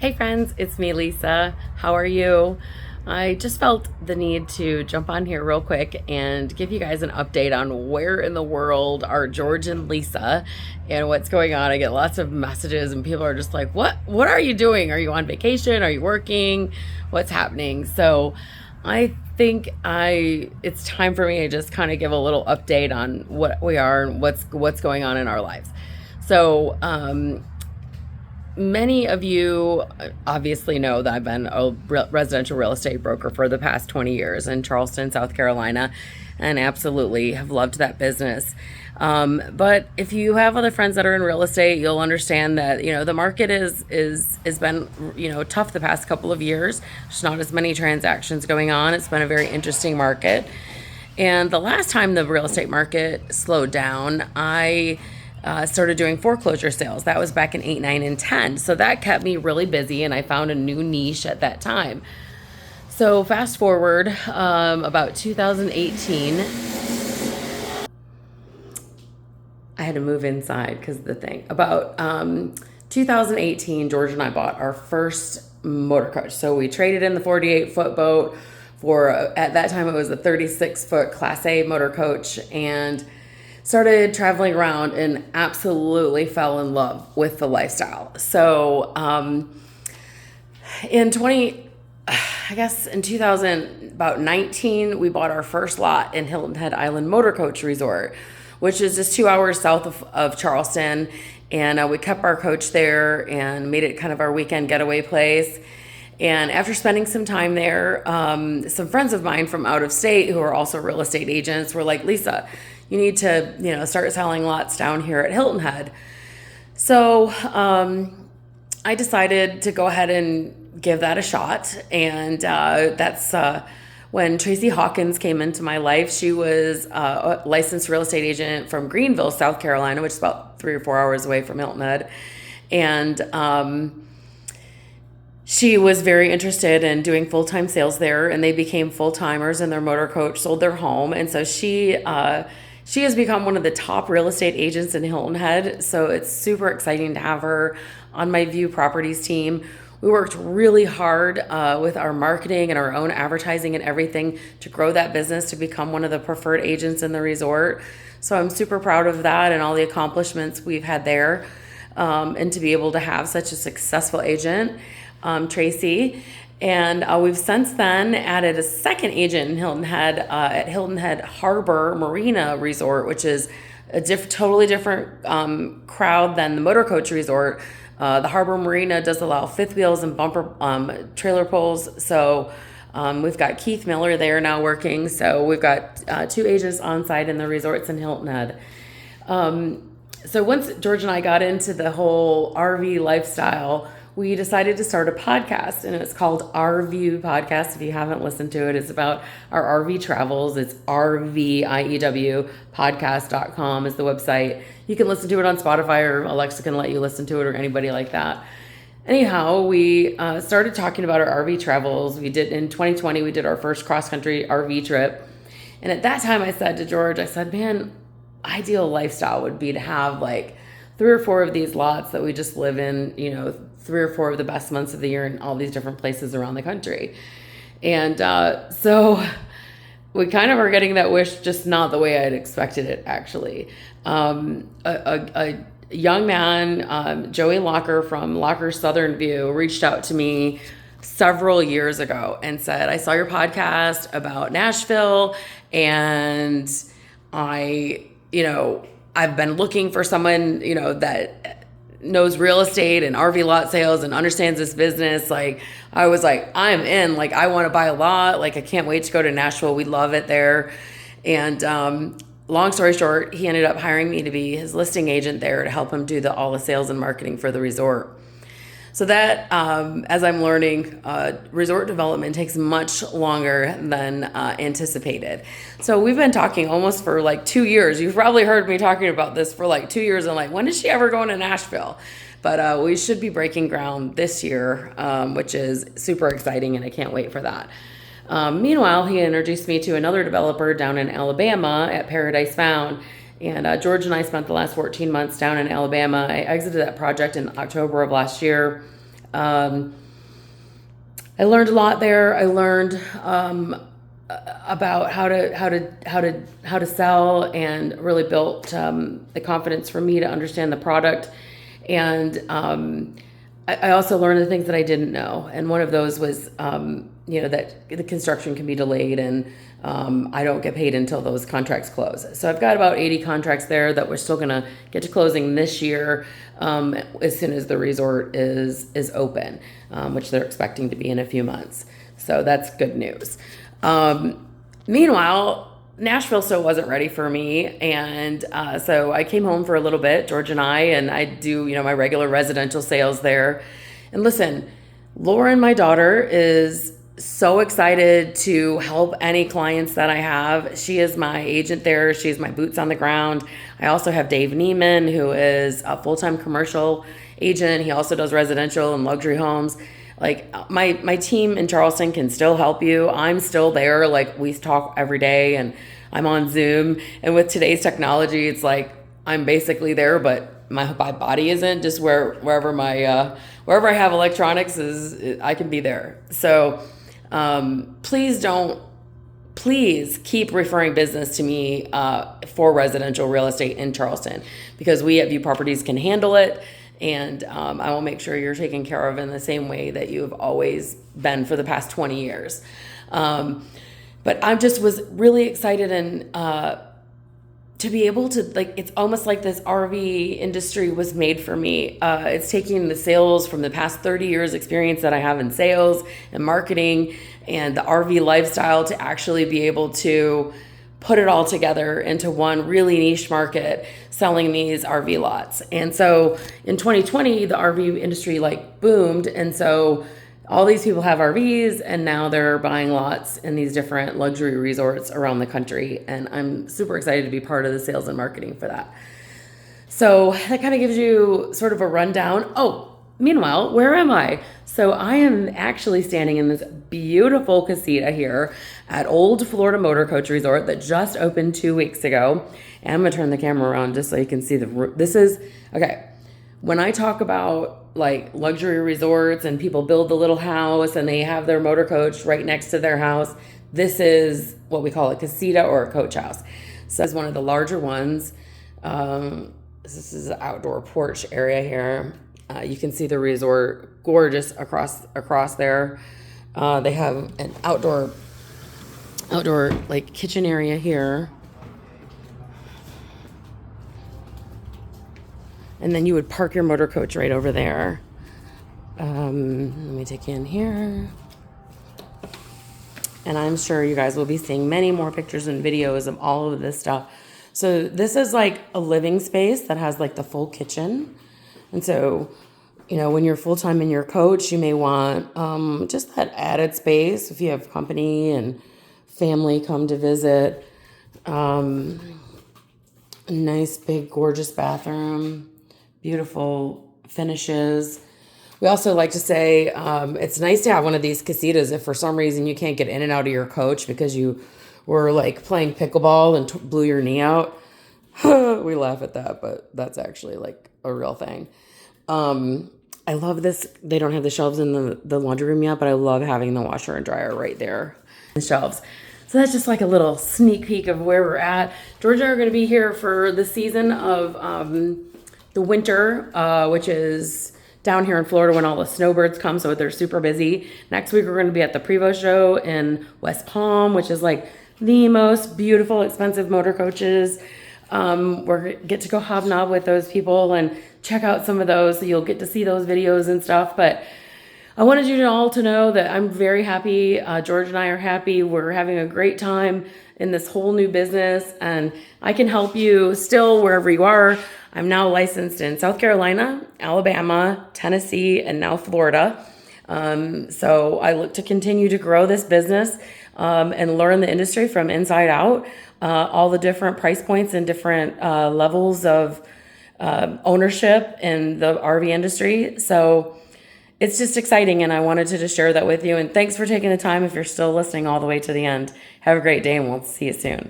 Hey friends, it's me, Lisa. How are you? I just felt the need to jump on here real quick and give you guys an update on where in the world are George and Lisa and what's going on. I get lots of messages and people are just like, What are you doing? Are you on vacation? Are you working? What's happening?" So I think it's time for me to just kind of give a little update on what we are and what's going on in our lives. So, many of you obviously know that I've been a residential real estate broker for the past 20 years in Charleston, South Carolina, and absolutely have loved that business. But if you have other friends that are in real estate, you'll understand that the market is been tough the past couple of years. There's not as many transactions going on. It's been a very interesting market. And the last time the real estate market slowed down, I started doing foreclosure sales. That was back in 8, 9, and 10. So that kept me really busy, and I found a new niche at that time. So fast forward about 2018. I had to move inside because of the thing. About 2018, George and I bought our first motor coach. So we traded in the 48-foot boat for, at that time, it was a 36-foot Class A motor coach, and started traveling around and absolutely fell in love with the lifestyle. So in 2019, we bought our first lot in Hilton Head Island Motor Coach Resort, which is just 2 hours south of Charleston. And we kept our coach there and made it kind of our weekend getaway place. And after spending some time there, some friends of mine from out of state who are also real estate agents were like, "Lisa, you need to, start selling lots down here at Hilton Head." So I decided to go ahead and give that a shot. And that's when Tracy Hawkins came into my life. She was a licensed real estate agent from Greenville, South Carolina, which is about 3 or 4 hours away from Hilton Head. And she was very interested in doing full-time sales there, and they became full-timers, and their motor coach sold their home. And so she has become one of the top real estate agents in Hilton Head. So it's super exciting to have her on my View Properties team. We worked really hard with our marketing and our own advertising and everything to grow that business to become one of the preferred agents in the resort. So I'm super proud of that and all the accomplishments we've had there, and to be able to have such a successful agent, Tracy. And we've since then added a second agent in Hilton Head at Hilton Head Harbor Marina Resort, which is a totally different crowd than the motor coach resort. The Harbor Marina does allow fifth wheels and bumper trailer pulls. So we've got Keith Miller there now working. So we've got 2 agents on site in the resorts in Hilton Head. So once George and I got into the whole RV lifestyle, we decided to start a podcast, and it's called Our View Podcast. If you haven't listened to it, it's about our RV travels. It's RVIEW podcast.com is the website. You can listen to it on Spotify, or Alexa can let you listen to it, or anybody like that. Anyhow, we started talking about our RV travels. In 2020, we did our first cross-country RV trip. And at that time, I said to George, man, ideal lifestyle would be to have like 3 or 4 of these lots that we just live in, 3 or 4 of the best months of the year in all these different places around the country. And so we kind of are getting that wish, just not the way I'd expected it, actually. A young man, Joey Locker from Locker Southern View, reached out to me several years ago and said, "I saw your podcast about Nashville, and I've been looking for someone, that knows real estate and RV lot sales and understands this business." I was like, I'm in. I want to buy a lot. I can't wait to go to Nashville. We love it there. And long story short, he ended up hiring me to be his listing agent there to help him do all the sales and marketing for the resort. So that, as I'm learning, resort development takes much longer than anticipated. So we've been talking almost for 2 years. You've probably heard me talking about this for 2 years. I'm like, when is she ever going to Nashville? But we should be breaking ground this year, which is super exciting, and I can't wait for that. Meanwhile, he introduced me to another developer down in Alabama at Paradise Found. And George and I spent the last 14 months down in Alabama. I exited that project in October of last year. I learned a lot there. I learned about how to sell, and really built the confidence for me to understand the product. And I also learned the things that I didn't know. And one of those was, that the construction can be delayed, and I don't get paid until those contracts close. So I've got about 80 contracts there that we're still going to get to closing this year, as soon as the resort is open, which they're expecting to be in a few months. So that's good news. Meanwhile, Nashville still wasn't ready for me, and so I came home for a little bit, George and I do, my regular residential sales there. And listen, Lauren, my daughter, is so excited to help any clients that I have. She is my agent there. She's my boots on the ground. I also have Dave Neiman, who is a full-time commercial agent. He also does residential and luxury homes. Like, my team in Charleston can still help you. I'm still there. Like, we talk every day, and I'm on Zoom. And with today's technology, it's like I'm basically there, but my body isn't. Just wherever I have electronics I can be there. So please keep referring business to me for residential real estate in Charleston, because we at View Properties can handle it. And I will make sure you're taken care of in the same way that you've always been for the past 20 years. But I just was really excited, and to be able to, it's almost like this RV industry was made for me. It's taking the sales from the past 30 years experience that I have in sales and marketing and the RV lifestyle to actually be able to put it all together into one really niche market, selling these RV lots. And so in 2020, the RV industry boomed. And so all these people have RVs, and now they're buying lots in these different luxury resorts around the country. And I'm super excited to be part of the sales and marketing for that. So that kind of gives you sort of a rundown. Oh, meanwhile, where am I? So I am actually standing in this beautiful casita here at Old Florida Motor Coach Resort that just opened 2 weeks ago. And I'm going to turn the camera around just so you can see this is, okay, when I talk about luxury resorts and people build the little house and they have their motor coach right next to their house, this is what we call a casita or a coach house. So it's one of the larger ones. This is the outdoor porch area here. You can see the resort, gorgeous across there. They have an outdoor kitchen area here. And then you would park your motor coach right over there. Let me take you in here. And I'm sure you guys will be seeing many more pictures and videos of all of this stuff. So this is like a living space that has the full kitchen. And so, when you're full-time in your coach, you may want just that added space if you have company and family come to visit. A nice, big, gorgeous bathroom, beautiful finishes. We also like to say it's nice to have one of these casitas if for some reason you can't get in and out of your coach because you were playing pickleball and blew your knee out. We laugh at that, but that's actually a real thing. I love this. They don't have the shelves in the laundry room yet, but I love having the washer and dryer right there, the shelves. So that's just a little sneak peek of where we're at. George and I are going to be here for the season of the winter, which is down here in Florida when all the snowbirds come, so they're super busy. Next week, we're going to be at the Prevost show in West Palm, which is the most beautiful, expensive motor coaches. We're get to go hobnob with those people and check out some of those, so you'll get to see those videos and stuff. But I wanted you all to know that I'm very happy. George and I are happy. We're having a great time in this whole new business, and I can help you still wherever you are. I'm now licensed in South Carolina, Alabama, Tennessee, and now Florida. So I look to continue to grow this business and learn the industry from inside out, all the different price points and different levels of ownership in the RV industry. So it's just exciting, and I wanted to just share that with you. And thanks for taking the time if you're still listening all the way to the end. Have a great day, and we'll see you soon.